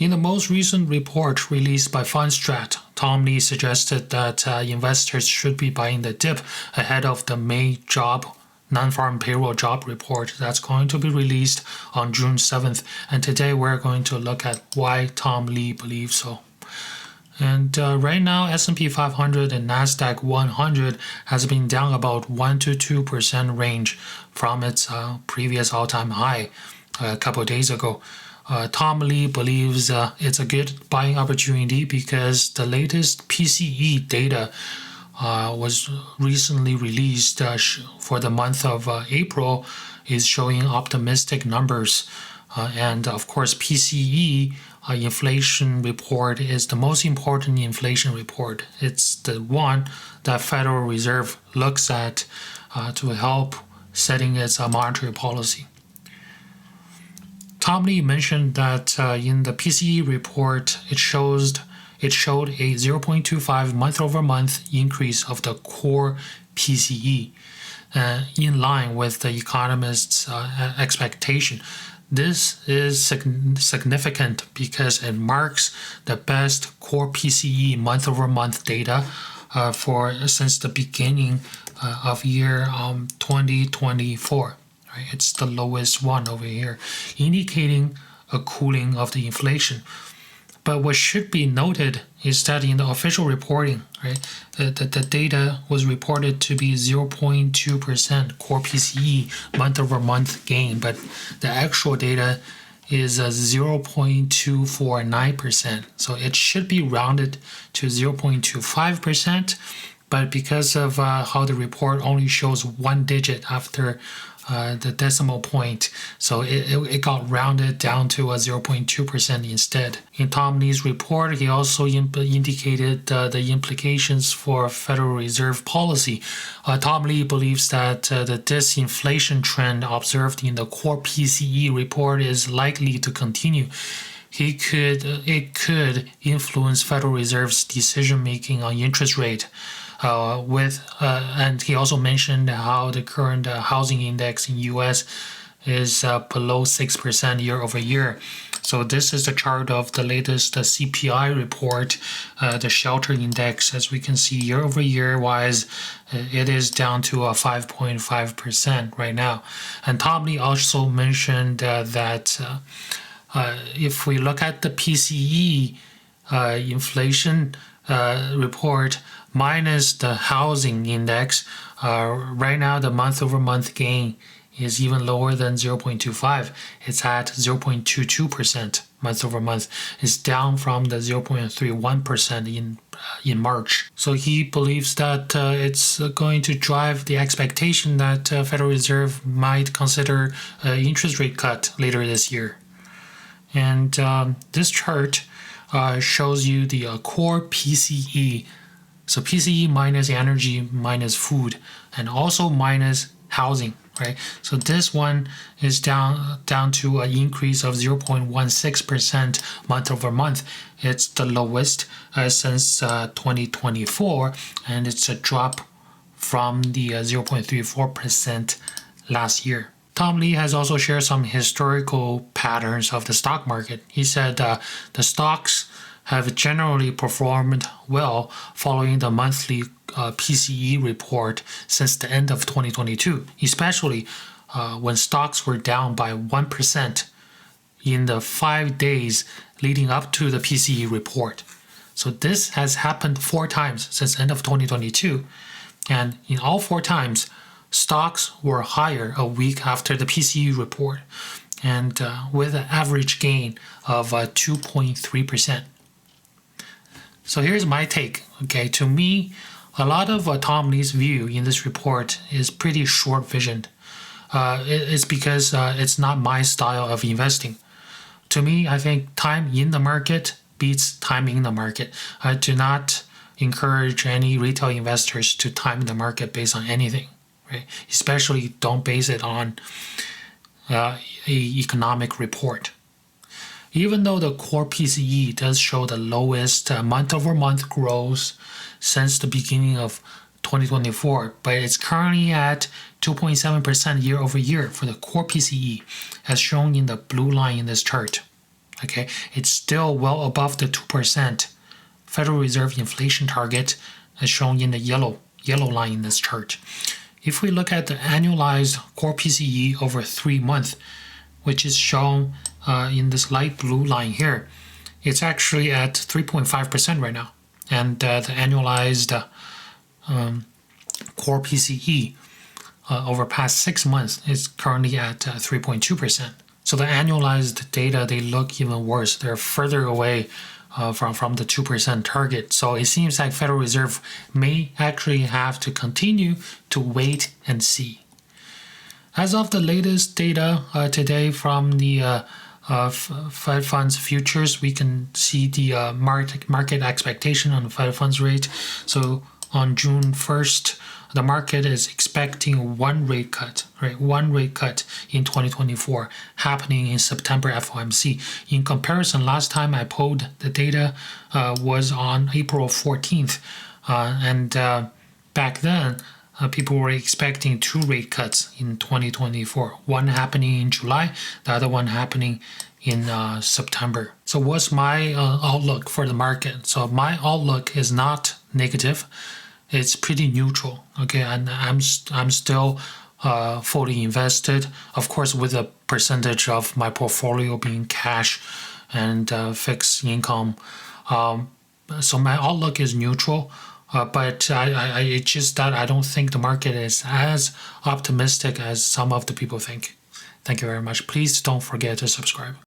In the most recent report released by Fundstrat, Tom Lee suggested that investors should be buying the dip ahead of the May non-farm payroll job report that's going to be released on June 7th. And today we're going to look at why Tom Lee believes so. And right now, S&P 500 and Nasdaq 100 has been down about 1 to 2% range from its previous all-time high a couple of days ago. Tom Lee believes it's a good buying opportunity because the latest PCE data was recently released for the month of April is showing optimistic numbers. And of course, PCE inflation report is the most important inflation report. It's the one that Federal Reserve looks at to help setting its monetary policy. Tom Lee mentioned that in the PCE report, it showed a 0.25 month-over-month increase of the core PCE, in line with the economists' expectation. This is significant because it marks the best core PCE month-over-month data since the beginning of year 2024. Right? It's the lowest one over here, indicating a cooling of the inflation. But what should be noted is that in the official reporting, right, the data was reported to be 0.2% core PCE month-over-month gain, but the actual data is 0.249%. So it should be rounded to 0.25%, but because of how the report only shows one digit after the decimal point, so it got rounded down to a 0.2% instead. In Tom Lee's report, he also indicated the implications for Federal Reserve policy. Tom Lee believes that the disinflation trend observed in the core PCE report is likely to continue. It could influence Federal Reserve's decision making on interest rate. And he also mentioned how the current housing index in U.S. is below 6% year over year. So this is the chart of the latest CPI report, the shelter index. As we can see, year over year wise, it is down to 5.5% right now. And Tom Lee also mentioned that if we look at the PCE inflation report minus the housing index, right now the month-over-month gain is even lower than 0.25. It's at 0.22% month-over-month. It's down from the 0.31% in March. So he believes that it's going to drive the expectation that Federal Reserve might consider interest rate cut later this year. And this chart shows you the core PCE. So PCE minus energy minus food and also minus housing, right? So this one is down to an increase of 0.16% month over month. It's the lowest since 2024, and it's a drop from the 0.34% last year. Tom Lee has also shared some historical patterns of the stock market. He said the stocks have generally performed well following the monthly PCE report since the end of 2022, especially when stocks were down by 1% in the 5 days leading up to the PCE report. So this has happened 4 times since the end of 2022, and in all 4 times, stocks were higher a week after the PCE report, and with an average gain of 2.3%. So here's my take. Okay, to me, a lot of Tom Lee's view in this report is pretty short-visioned. It's because it's not my style of investing. To me, I think time in the market beats timing in the market. I do not encourage any retail investors to time the market based on anything, right? Especially don't base it on an economic report. Even though the core PCE does show the lowest month-over-month growth since the beginning of 2024, but it's currently at 2.7% year over year for the core PCE, as shown in the blue line in this chart. Okay, it's still well above the 2% Federal Reserve inflation target as shown in the yellow line in this chart. If we look at the annualized core PCE over 3 months, which is shown in this light blue line here, it's actually at 3.5% right now. And the annualized core PCE over past 6 months is currently at 3.2%. So the annualized data, they look even worse. They're further away from the 2% target. So it seems like Federal Reserve may actually have to continue to wait and see. As of the latest data today from the Fed funds futures, we can see the market expectation on the Fed funds rate. So on June 1st, the market is expecting one rate cut, right? One rate cut in 2024 happening in September FOMC. In comparison, last time I pulled the data was on April 14th. Back then, people were expecting 2 rate cuts in 2024. One happening in July, the other one happening in September. So what's my outlook for the market? So my outlook is not negative. It's pretty neutral, okay, and I'm still fully invested, of course, with a percentage of my portfolio being cash and fixed income. So my outlook is neutral, but it's just that I don't think the market is as optimistic as some of the people think. Thank you very much. Please don't forget to subscribe.